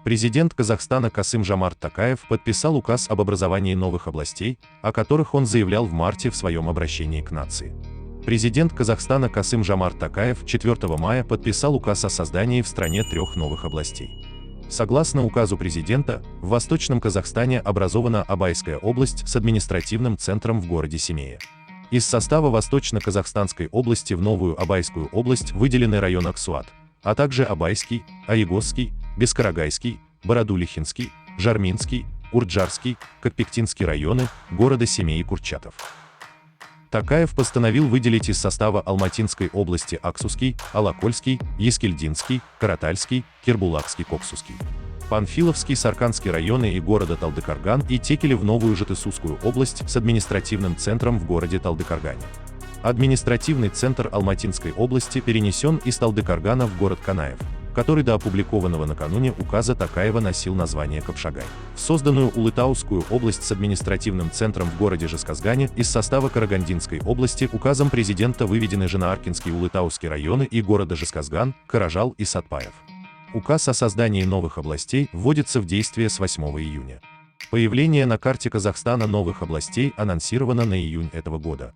Президент Казахстана Касым-Жомарт Токаев подписал указ об образовании новых областей, о которых он заявлял в марте в своем обращении к нации. Президент Казахстана Касым-Жомарт Токаев 4 мая подписал указ о создании в стране 3 новых областей. Согласно указу президента, в Восточном Казахстане образована Абайская область с административным центром в городе Семея. Из состава Восточно-Казахстанской области в новую Абайскую область выделены район Аксуат, а также Абайский, Аегосский, Бескарагайский, Бородулихинский, Жарминский, Урджарский, Кокпектинский районы города Семей и Курчатов. Токаев постановил выделить из состава Алматинской области Аксусский, Алакольский, Ескельдинский, Каратальский, Кербулакский, Коксусский, Панфиловский, Сарканский районы и города Талдыкарган и Текели в новую Жетысусскую область с административным центром в городе Талдыкаргане. Административный центр Алматинской области перенесен из Талдыкаргана в город Канаев, который до опубликованного накануне указа Токаева носил название Капшагай. В созданную Улытаускую область с административным центром в городе Жезказгане из состава Карагандинской области указом президента выведены Женааркинский и Улытауский районы и города Жезказган, Каражал и Сатпаев. Указ о создании новых областей вводится в действие с 8 июня. Появление на карте Казахстана новых областей анонсировано на июнь этого года.